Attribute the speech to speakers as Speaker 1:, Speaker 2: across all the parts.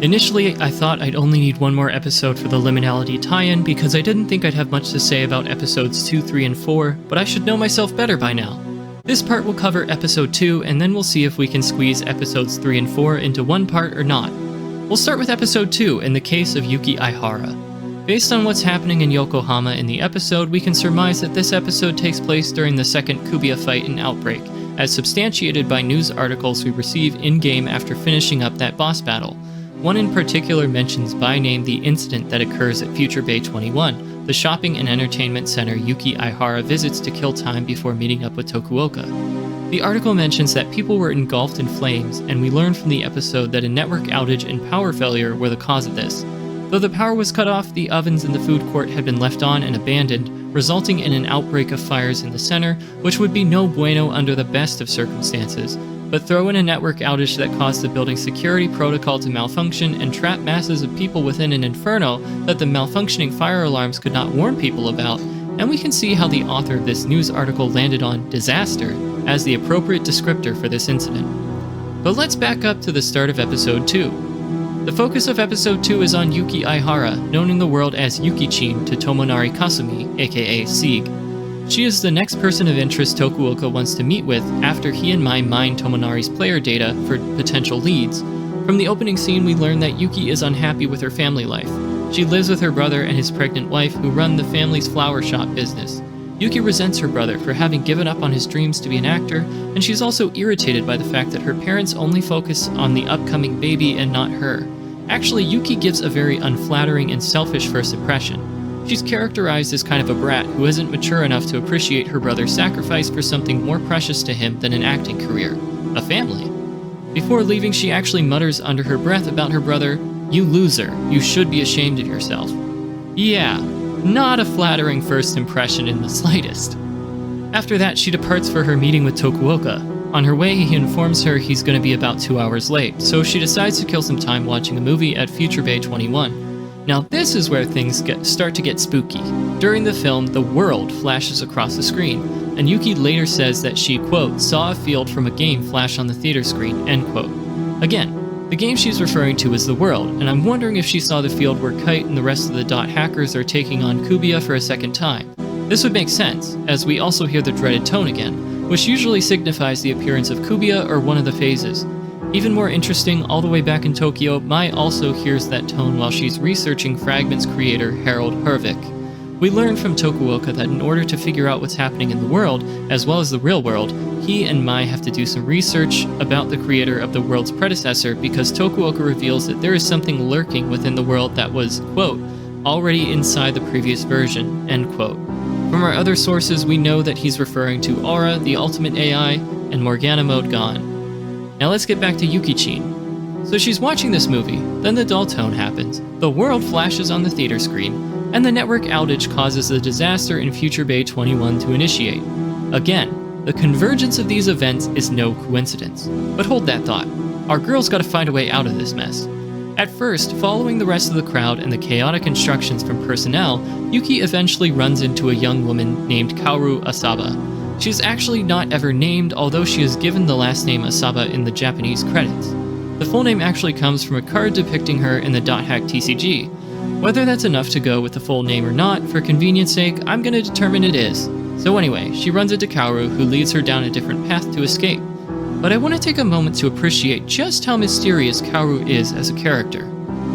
Speaker 1: Initially, I thought I'd only need one more episode for the Liminality tie-in because I didn't think I'd have much to say about episodes 2, 3, and 4, but I should know myself better by now. This part will cover episode 2, and then we'll see if we can squeeze episodes 3 and 4 into one part or not. We'll start with episode 2, in the case of Yuki Aihara. Based on what's happening in Yokohama in the episode, we can surmise that this episode takes place during the second Kubiya fight in Outbreak, as substantiated by news articles we receive in-game after finishing up that boss battle. One in particular mentions by name the incident that occurs at Future Bay 21, the shopping and entertainment center Yuki Aihara visits to kill time before meeting up with Tokuoka. The article mentions that people were engulfed in flames, and we learn from the episode that a network outage and power failure were the cause of this. Though the power was cut off, the ovens in the food court had been left on and abandoned, resulting in an outbreak of fires in the center, which would be no bueno under the best of circumstances. But throw in a network outage that caused the building's security protocol to malfunction and trap masses of people within an inferno that the malfunctioning fire alarms could not warn people about, and we can see how the author of this news article landed on disaster as the appropriate descriptor for this incident. But let's back up to the start of episode 2. The focus of episode 2 is on Yuki Aihara, known in the world as Yuki-chin to Tomonari Kasumi, aka Sieg. She is the next person of interest Tokuoka wants to meet with after he and Mai mine Tomonari's player data for potential leads. From the opening scene, we learn that Yuki is unhappy with her family life. She lives with her brother and his pregnant wife, who run the family's flower shop business. Yuki resents her brother for having given up on his dreams to be an actor, and she's also irritated by the fact that her parents only focus on the upcoming baby and not her. Actually, Yuki gives a very unflattering and selfish first impression. She's characterized as kind of a brat who isn't mature enough to appreciate her brother's sacrifice for something more precious to him than an acting career, a family. Before leaving, she actually mutters under her breath about her brother, "You loser, you should be ashamed of yourself." Yeah, not a flattering first impression in the slightest. After that, she departs for her meeting with Tokuoka. On her way, he informs her he's going to be about 2 hours late, so she decides to kill some time watching a movie at Future Bay 21. Now this is where things start to get spooky. During the film, the world flashes across the screen, and Yuki later says that she, quote, saw a field from a game flash on the theater screen, end quote. Again, the game she's referring to is the world, and I'm wondering if she saw the field where Kite and the rest of the Dot hackers are taking on Kubiya for a second time. This would make sense, as we also hear the dreaded tone again, which usually signifies the appearance of Kubiya or one of the phases. Even more interesting, all the way back in Tokyo, Mai also hears that tone while she's researching Fragment's creator, Harold Hervik. We learn from Tokuoka that in order to figure out what's happening in the world, as well as the real world, he and Mai have to do some research about the creator of the world's predecessor because Tokuoka reveals that there is something lurking within the world that was, quote, already inside the previous version, end quote. From our other sources, we know that he's referring to Aura, the ultimate AI, and Morgana Mode Gone. Now let's get back to Yuki-chin. So she's watching this movie, then the dull tone happens, the world flashes on the theater screen, and the network outage causes the disaster in Future Bay 21 to initiate. Again, the convergence of these events is no coincidence. But hold that thought, our girl's gotta find a way out of this mess. At first, following the rest of the crowd and the chaotic instructions from personnel, Yuki eventually runs into a young woman named Kaoru Asaba. She is actually not ever named, although she is given the last name Asaba in the Japanese credits. The full name actually comes from a card depicting her in the .hack TCG. Whether that's enough to go with the full name or not, for convenience sake, I'm going to determine it is. So anyway, she runs into Kaoru, who leads her down a different path to escape. But I want to take a moment to appreciate just how mysterious Kaoru is as a character.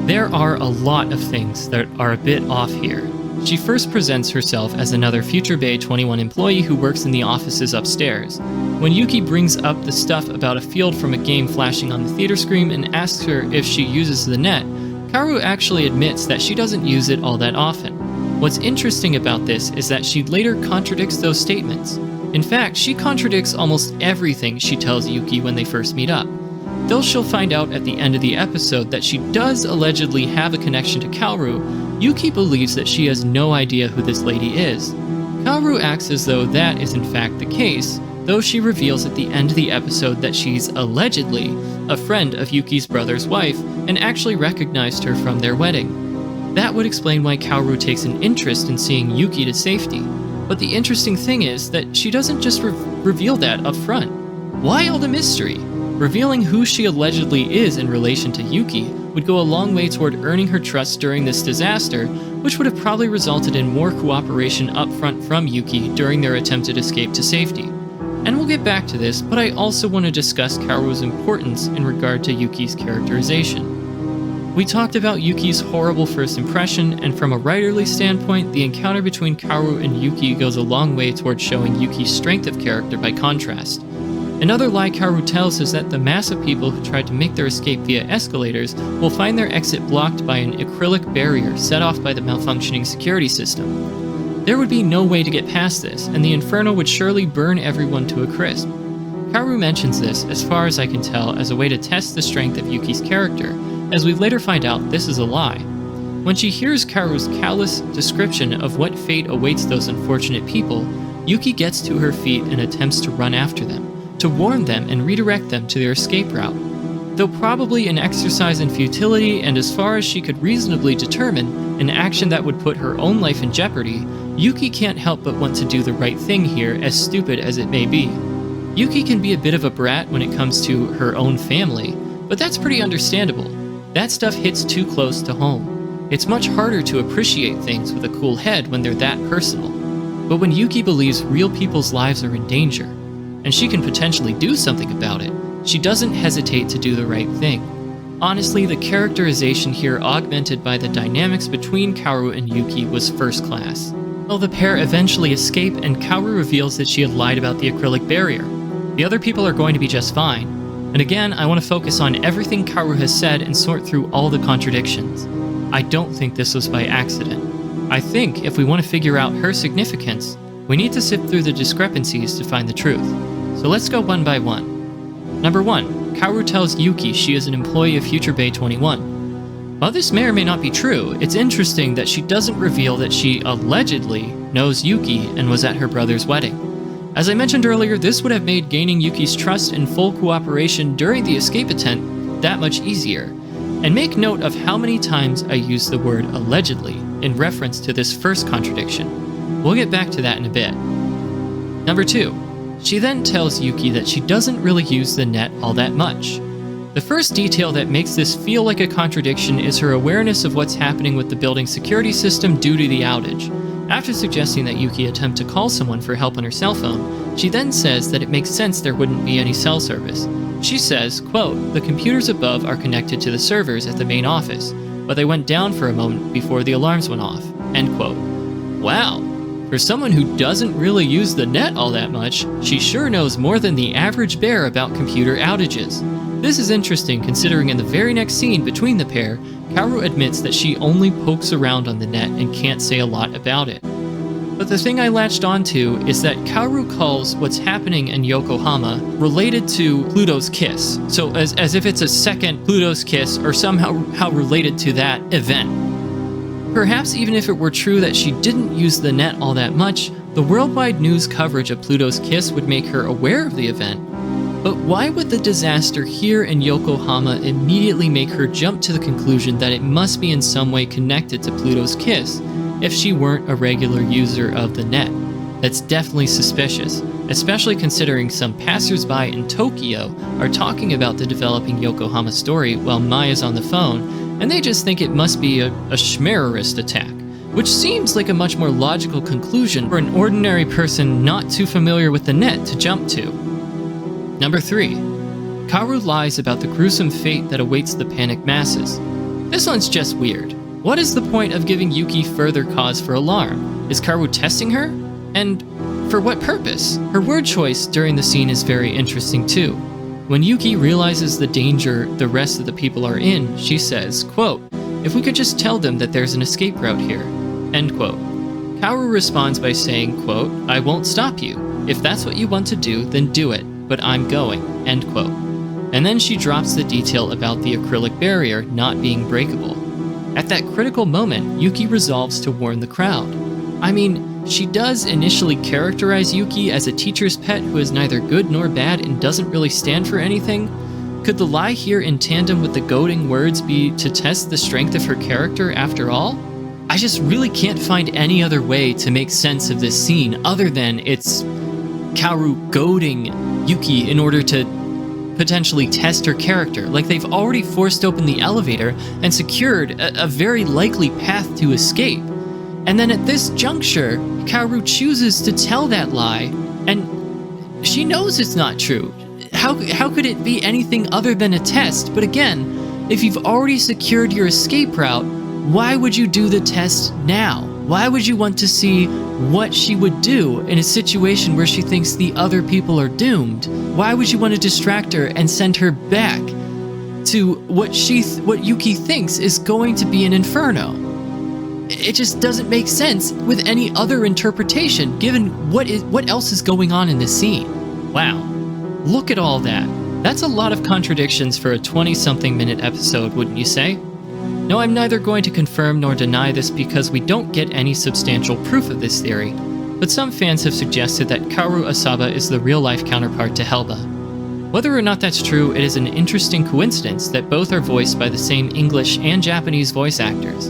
Speaker 1: There are a lot of things that are a bit off here. She first presents herself as another Future Bay 21 employee who works in the offices upstairs. When Yuki brings up the stuff about a field from a game flashing on the theater screen and asks her if she uses the net, Kaoru actually admits that she doesn't use it all that often. What's interesting about this is that she later contradicts those statements. In fact, she contradicts almost everything she tells Yuki when they first meet up. Though she'll find out at the end of the episode that she does allegedly have a connection to Kaoru, Yuki believes that she has no idea who this lady is. Kaoru acts as though that is in fact the case, though she reveals at the end of the episode that she's allegedly a friend of Yuki's brother's wife and actually recognized her from their wedding. That would explain why Kaoru takes an interest in seeing Yuki to safety. But the interesting thing is that she doesn't just reveal that up front. Why all the mystery? Revealing who she allegedly is in relation to Yuki would go a long way toward earning her trust during this disaster, which would have probably resulted in more cooperation upfront from Yuki during their attempted escape to safety. And we'll get back to this, but I also want to discuss Kaoru's importance in regard to Yuki's characterization. We talked about Yuki's horrible first impression, and from a writerly standpoint, the encounter between Kaoru and Yuki goes a long way towards showing Yuki's strength of character by contrast. Another lie Kaoru tells is that the mass of people who tried to make their escape via escalators will find their exit blocked by an acrylic barrier set off by the malfunctioning security system. There would be no way to get past this, and the inferno would surely burn everyone to a crisp. Kaoru mentions this, as far as I can tell, as a way to test the strength of Yuki's character, as we later find out this is a lie. When she hears Kaoru's callous description of what fate awaits those unfortunate people, Yuki gets to her feet and attempts to run after them, to warn them and redirect them to their escape route. Though probably an exercise in futility and, as far as she could reasonably determine, an action that would put her own life in jeopardy, Yuki can't help but want to do the right thing here, as stupid as it may be. Yuki can be a bit of a brat when it comes to her own family, but that's pretty understandable. That stuff hits too close to home. It's much harder to appreciate things with a cool head when they're that personal. But when Yuki believes real people's lives are in danger, and she can potentially do something about it, she doesn't hesitate to do the right thing. Honestly, the characterization here, augmented by the dynamics between Kaoru and Yuki, was first class. Well, the pair eventually escape, and Kaoru reveals that she had lied about the acrylic barrier. The other people are going to be just fine. And again, I want to focus on everything Kaoru has said and sort through all the contradictions. I don't think this was by accident. I think if we want to figure out her significance, we need to sift through the discrepancies to find the truth. So let's go one by one. Number 1, Kaoru tells Yuki she is an employee of Future Bay 21. While this may or may not be true, it's interesting that she doesn't reveal that she allegedly knows Yuki and was at her brother's wedding. As I mentioned earlier, this would have made gaining Yuki's trust and full cooperation during the escape attempt that much easier. And make note of how many times I use the word allegedly in reference to this first contradiction. We'll get back to that in a bit. Number 2, she then tells Yuki that she doesn't really use the net all that much. The first detail that makes this feel like a contradiction is her awareness of what's happening with the building security system due to the outage. After suggesting that Yuki attempt to call someone for help on her cell phone, she then says that it makes sense there wouldn't be any cell service. She says, quote, "The computers above are connected to the servers at the main office, but they went down for a moment before the alarms went off," end quote. Wow, for someone who doesn't really use the net all that much, she sure knows more than the average bear about computer outages. This is interesting considering in the very next scene between the pair, Kaoru admits that she only pokes around on the net and can't say a lot about it. But the thing I latched onto is that Kaoru calls what's happening in Yokohama related to Pluto's kiss. So as if it's a second Pluto's kiss or somehow related to that event. Perhaps even if it were true that she didn't use the net all that much, the worldwide news coverage of Pluto's kiss would make her aware of the event. But why would the disaster here in Yokohama immediately make her jump to the conclusion that it must be in some way connected to Pluto's kiss if she weren't a regular user of the net? That's definitely suspicious, especially considering some passersby in Tokyo are talking about the developing Yokohama story while Maya's on the phone, and they just think it must be a schmererist attack, which seems like a much more logical conclusion for an ordinary person not too familiar with the net to jump to. Number 3, Kaoru lies about the gruesome fate that awaits the panicked masses. This one's just weird. What is the point of giving Yuki further cause for alarm? Is Kaoru testing her? And for what purpose? Her word choice during the scene is very interesting too. When Yuki realizes the danger the rest of the people are in, she says, quote, "If we could just tell them that there's an escape route here," end quote. Kaoru responds by saying, quote, "I won't stop you. If that's what you want to do, then do it. But I'm going," end quote. And then she drops the detail about the acrylic barrier not being breakable. At that critical moment, Yuki resolves to warn the crowd. I mean, she does initially characterize Yuki as a teacher's pet who is neither good nor bad and doesn't really stand for anything. Could the lie here in tandem with the goading words be to test the strength of her character after all? I just really can't find any other way to make sense of this scene other than it's Kaoru goading Yuki in order to potentially test her character. Like, they've already forced open the elevator and secured a very likely path to escape. And then at this juncture, Kaoru chooses to tell that lie, and she knows it's not true. How could it be anything other than a test? But again, if you've already secured your escape route, why would you do the test now? Why would you want to see what she would do in a situation where she thinks the other people are doomed? Why would you want to distract her and send her back to what Yuki thinks is going to be an inferno? It just doesn't make sense with any other interpretation, given what else is going on in this scene. Wow, look at all that. That's a lot of contradictions for a 20-something minute episode, wouldn't you say? No, I'm neither going to confirm nor deny this because we don't get any substantial proof of this theory, but some fans have suggested that Kaoru Asaba is the real-life counterpart to Helba. Whether or not that's true, it is an interesting coincidence that both are voiced by the same English and Japanese voice actors.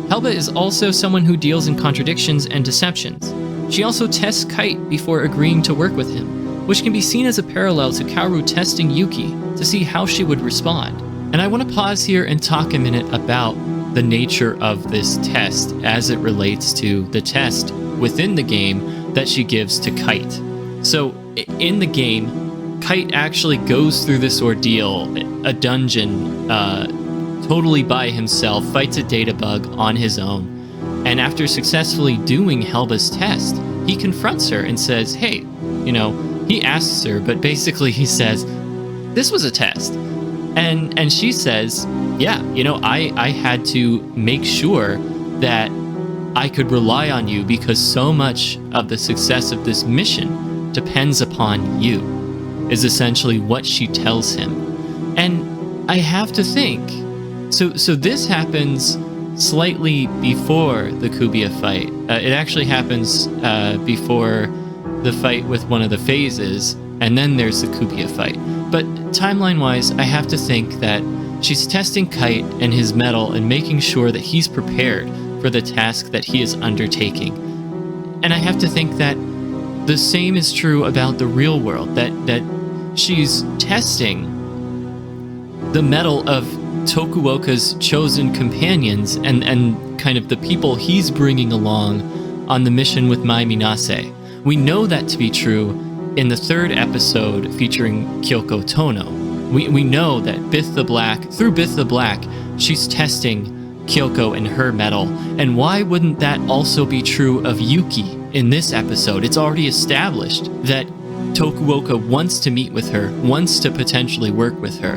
Speaker 1: Helba is also someone who deals in contradictions and deceptions. She also tests Kite before agreeing to work with him, which can be seen as a parallel to Kaoru testing Yuki to see how she would respond. And I want to pause here and talk a minute about the nature of this test as it relates to the test within the game that she gives to Kite. So in the game, Kite actually goes through this ordeal, a dungeon, totally by himself, fights a data bug on his own, and after successfully doing Helba's test, he confronts her and says, hey, he asks her, but basically he says, this was a test. And she says, yeah, I had to make sure that I could rely on you because so much of the success of this mission depends upon you, is essentially what she tells him. And I have to think, so this happens slightly before the Kubiya fight. It actually happens before the fight with one of the phases, and then there's the Kubiya fight. But timeline-wise, I have to think that she's testing Kite and his mettle and making sure that he's prepared for the task that he is undertaking. And I have to think that the same is true about the real world, that she's testing the mettle of Tokuoka's chosen companions and kind of the people he's bringing along on the mission with Mai Minase. We know that to be true in the third episode featuring Kyoko Tono. We know that through Bith the Black, she's testing Kyoko and her mettle. And why wouldn't that also be true of Yuki in this episode? It's already established that Tokuoka wants to meet with her, wants to potentially work with her.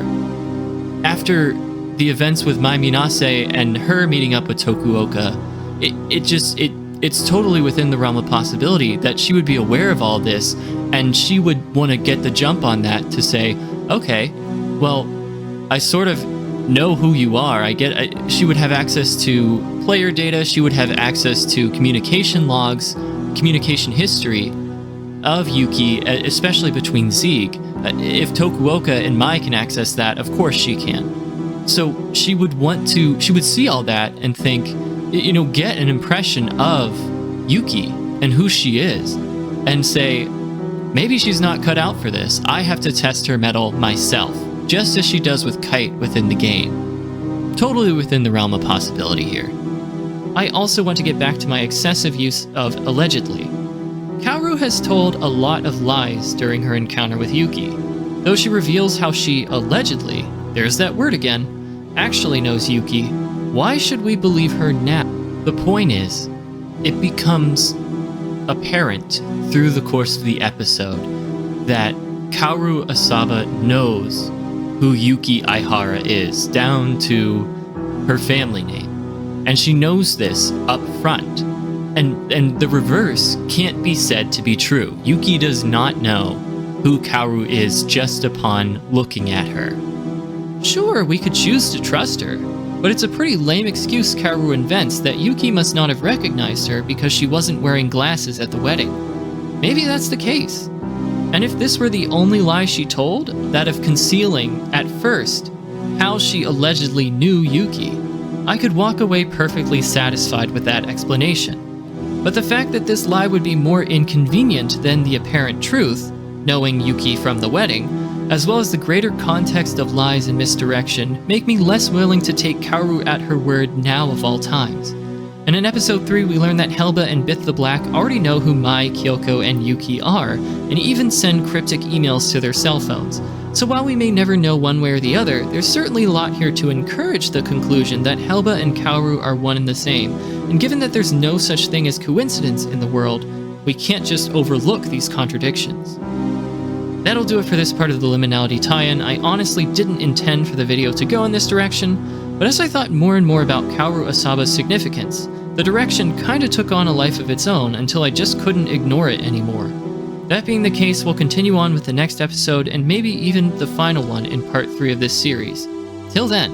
Speaker 1: After the events with Mai Minase and her meeting up with Tokuoka, it's totally within the realm of possibility that she would be aware of all this, and she would want to get the jump on that to say, okay, well, I sort of know who you are. She would have access to player data. She would have access to communication logs, communication history of Yuki, especially between Zieg. If Tokuoka and Mai can access that, of course she can. So she would see all that and think, get an impression of Yuki and who she is, and say, maybe she's not cut out for this. I have to test her mettle myself, just as she does with Kite within the game. Totally within the realm of possibility here. I also want to get back to my excessive use of allegedly. Kaoru has told a lot of lies during her encounter with Yuki. Though she reveals how she allegedly, there's that word again, actually knows Yuki, why should we believe her now? The point is, it becomes apparent through the course of the episode that Kaoru Asaba knows who Yuki Aihara is, down to her family name. And she knows this up front. And the reverse can't be said to be true. Yuki does not know who Kaoru is just upon looking at her. Sure, we could choose to trust her, but it's a pretty lame excuse Kaoru invents that Yuki must not have recognized her because she wasn't wearing glasses at the wedding. Maybe that's the case. And if this were the only lie she told, that of concealing, at first, how she allegedly knew Yuki, I could walk away perfectly satisfied with that explanation. But the fact that this lie would be more inconvenient than the apparent truth, knowing Yuki from the wedding, as well as the greater context of lies and misdirection, make me less willing to take Kaoru at her word now of all times. And in episode 3, we learn that Helba and Bith the Black already know who Mai, Kyoko, and Yuki are, and even send cryptic emails to their cell phones. So while we may never know one way or the other, there's certainly a lot here to encourage the conclusion that Helba and Kaoru are one and the same, and given that there's no such thing as coincidence in the world, we can't just overlook these contradictions. That'll do it for this part of the Liminality tie-in. I honestly didn't intend for the video to go in this direction, but as I thought more and more about Kaoru Asaba's significance, the direction kinda took on a life of its own until I just couldn't ignore it anymore. That being the case, we'll continue on with the next episode and maybe even the final one in part 3 of this series. Till then,